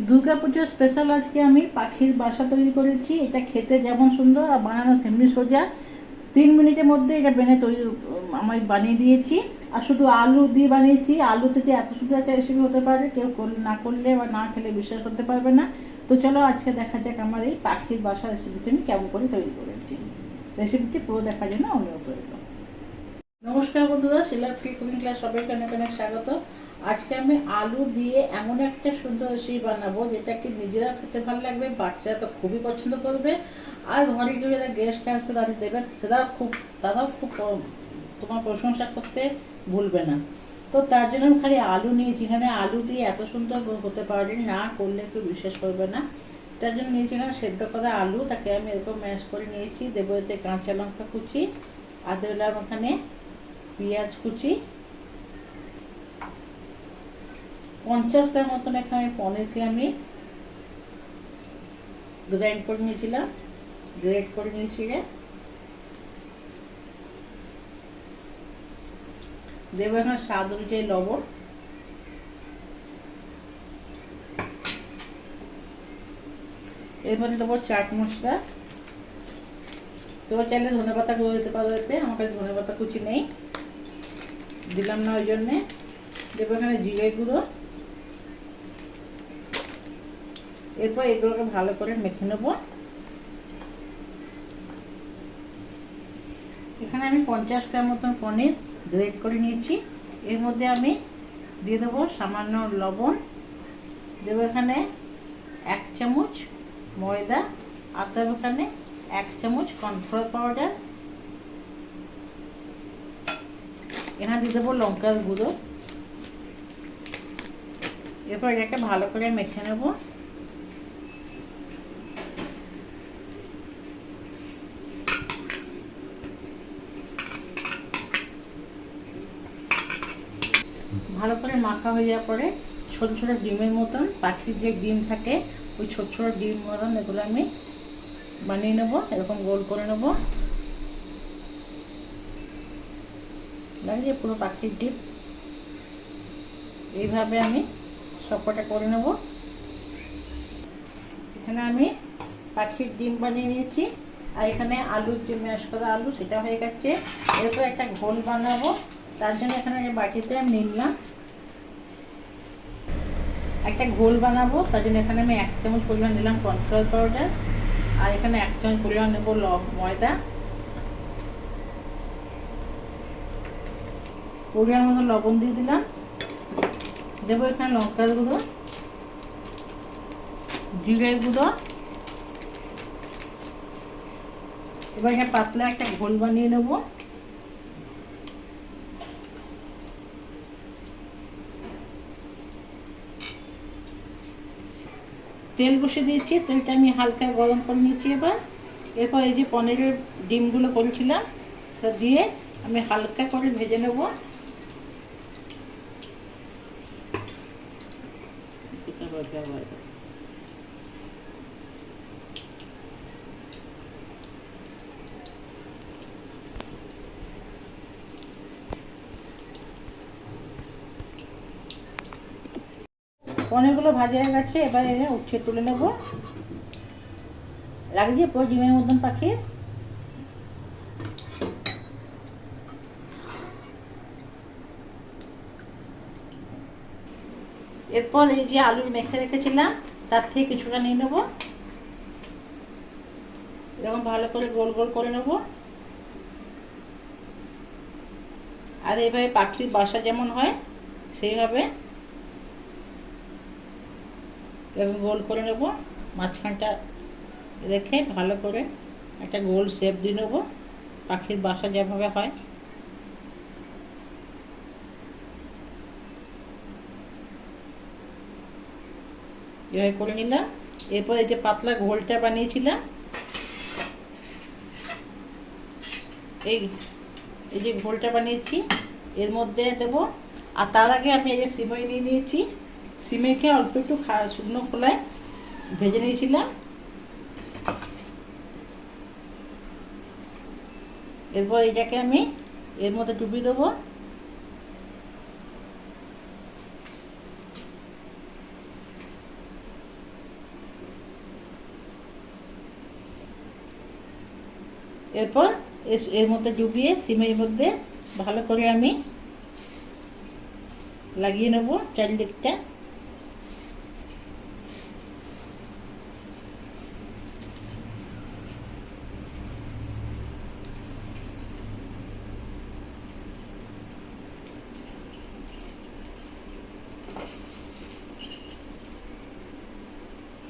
দুর্গাপুজোর স্পেশাল আজকে আমি পাখির বাসা তৈরি করেছি। এটা খেতে যেমন সুন্দর আর বানানো তেমনি সোজা। 3 মিনিটের মধ্যে এটা আমি বানিয়ে দিয়েছি। আর শুধু আলু দিয়ে বানিয়েছি। আলুতে যে এত সুন্দর একটা রেসিপি হতে পারে কেউ না করলে বা না খেলে বিশ্বাস করতে পারবে না। তো চলো আজকে দেখা যাক আমার এই পাখির বাসা রেসিপিটা আমি কেমন করে তৈরি করেছি। রেসিপিটি পুরো দেখার জন্য অনুরোধ রইল। নমস্কার বন্ধুরা, শিলা ফ্রি কুকিং ক্লাস সবাইকে অনেক অনেক স্বাগত। আজকে আমি আলু দিয়ে এমন একটা সুন্দর রেসিপি বানাবো যেটা কি নিজেরা খেতে ভালো লাগবে, বাচ্চারা তো খুবই পছন্দ করবে, আর ঘরে কেউ যারা গেস্ট আসবে তাদের দেবে তারাও খুব তোমার প্রশংসা করতে ভুলবে না। তো তার জন্য আমি খালি আলু নিয়েছি। এখানে আলু দিয়ে এত সুন্দর হতে পারে না করলে কেউ বিশ্বাস করবে না। তার জন্য নিয়েছি এখানে সেদ্ধ করা আলু, তাকে আমি এরকম ম্যাশ করে নিয়েছি। দেবো এতে কাঁচা লঙ্কা কুচি, আর দিলাম ওখানে পেঁয়াজ কুচি, 50 গ্রাম মতন এখানে পনিরকে আমি গ্রেট করে নিয়েছি। দেবো এখানে স্বাদ অনুযায়ী লবণ, এর মধ্যে দেবো চাট মশলা। তোমরা চাইলে ধনে পাতা গুঁড়ো দিতে পারো, এতে আমার কাছে ধনে পাতা কুচি নেই, দিলাম না ওই জন্যে। দেবো এখানে জিরে গুঁড়ো। এরপর এগুলোকে ভালো করে মেখে নেব। এখানে আমি 50 গ্রাম মতন পনির গ্রেট করে নিয়েছি। এর মধ্যে আমি দিয়ে দেবো সামান্য লবণ, দেবো এখানে 1 চামচ ময়দা, আর দেবো এখানে 1 চামচ কর্নফ্লাওয়ার পাউডার। এখানে দিয়ে দেবো লঙ্কার গুঁড়ো। এরপর এটাকে ভালো করে মেখে নেব। ভালো করে মাখা হয়ে যাওয়ার পরে ছোট ছোট ডিমের মতন, পাখির যে ডিম থাকে ওই ছোট ছোট ডিম মতন এগুলো আমি বানিয়ে নেব। এরকম গোল করে নেব, লাগিয়ে পুরো পাখির ডিম এইভাবে আমি সবকটা করে নেব। এখানে আমি পাখির ডিম বানিয়ে নিয়েছি, আর এখানে আলুর যে ম্যাশ করা আলু সেটা হয়ে গেছে। এরপর একটা ঘোল বানাবো। তার জন্য এখানে বাটিতে আমি নিলাম একটা ঘোল বানাবো। তার জন্য এখানে আমি 1 চামচ পরিমাণ নিলাম কর্নফ্লাওয়ার পাউডার, আর এখানে 1 চামচ পরিমাণ নেবো ময়দা, পরিমাণ মতো লবণ দিয়ে দিলাম। দেবো এখানে লঙ্কার গুঁড়ো, জিরের গুঁড়ো। এবার এখানে পাতলা একটা ঘোল বানিয়ে নেব। তেল বসে দিয়েছি, তেলটা আমি হালকা গরম করে নিয়েছি। এরপর এই যে পনিরের ডিমগুলো করেছিলাম তা দিয়ে আমি হালকা করে ভেজে নেব। পনিরগুলো ভাজা হয়ে গেছে, এবার এনে উঠিয়ে তুলে নেব। লাগিয়ে পুরো ডিমের মতন পাখি। এরপর এই যে আলু মেখে রেখেছিলাম তার থেকে কিছুটা নিয়ে নেব, এরকম ভালো করে গোল গোল করে নেব। আর এইভাবে পাখির বাসা যেমন হয় সেইভাবে এরকম গোল করে নেব। মাঝখানটা রেখে ভালো করে একটা গোল শেপ দিয়ে নেব, পাখির বাসা যেভাবে হয়। এভাবে করে নিলাম। এরপর এই যে পাতলা ঘোলটা বানিয়েছিলাম, এই যে ঘোলটা বানিয়েছি এর মধ্যে দেবো। আর তার আগে আমি এই যে সিমই নিয়ে নিয়েছি, সিমেকে অল্প একটু শুকনো খোলায় ভেজে নিয়েছিলাম। এরপর এটাকে আমি এর মধ্যে ডুবিয়ে দেবো। এরপর এর মধ্যে ডুবিয়ে সিমের মধ্যে ভালো করে আমি লাগিয়ে নেব চারিদিকটা।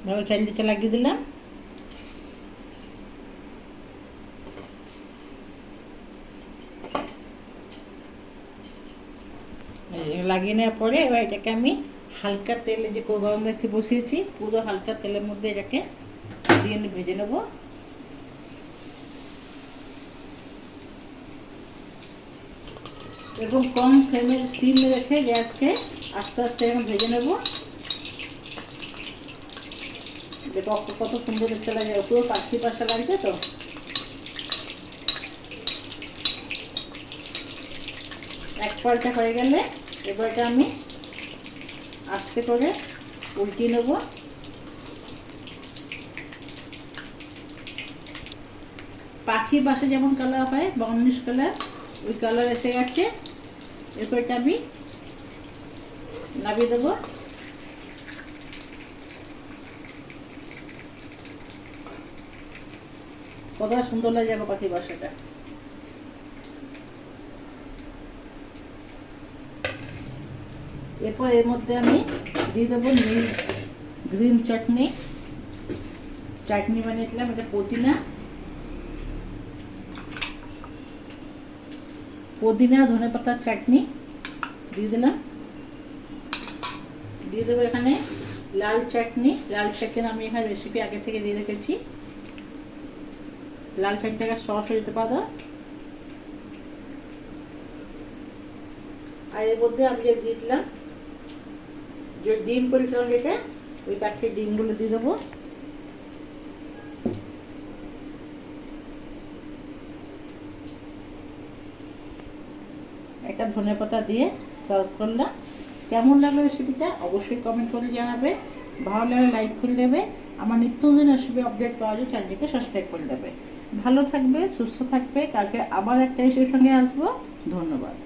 ভালো চারিদিকটা লাগিয়ে দিলাম। লাগিয়ে নেওয়ার পরে এবার এটাকে আমি হালকা তেলে যে গরম রেখে বসিয়েছি পুরো হালকা তেলের মধ্যে এটাকে দিয়ে ভেজে নেব। এরকম কম ফ্লেমে সিম রেখে গ্যাসকে আস্তে আস্তে এরকম ভেজে নেব। দেখো কত সুন্দর দেখতে লাগে, পুরো পাখি পাশা লাগছে তো। এক পাল্টা হয়ে গেলে এবার এটা আমি আস্তে করে উল্টিয়ে নেব। পাখি বাসা যেমন কালার হয় বার্নিশ কালার, ওই কালার এসে গেছে। এরপর এটা আমি নামিয়ে দেবো। কত সুন্দর লাগে দেখো পাখি বাসাটা। এরপর এর মধ্যে আমি দিয়ে দেবো গ্রিন চাটনি বানিয়েছিলাম। এটা পুদিনা ধনে পাতার চাটনি দিয়ে দিলাম। দিয়ে দেবো এখানে লাল চাটনি আমি এখানে রেসিপি আগে থেকে দিয়ে রেখেছি। লাল চাটনিটাকে সস দিতে পারো। আর এর মধ্যে আমি যে দিয়ে দিলাম যে ডিম করেছিলাম যেটা, ওই পাখির ডিমগুলো দিয়ে দেবো। একটা ধনেপাতা দিয়ে সার্ভ করলাম। কেমন লাগলো রেসিপিটা অবশ্যই কমেন্ট করে জানাবে। ভালো লাগলে লাইক করে দেবে। আমার নিত্য নতুন রেসিপি আপডেট পাওয়ার জন্য চ্যানেলটিকে সাবস্ক্রাইব করে দেবে। ভালো থাকবে, সুস্থ থাকবে। কালকে আবার একটা রেসিপির সঙ্গে আসবো। ধন্যবাদ।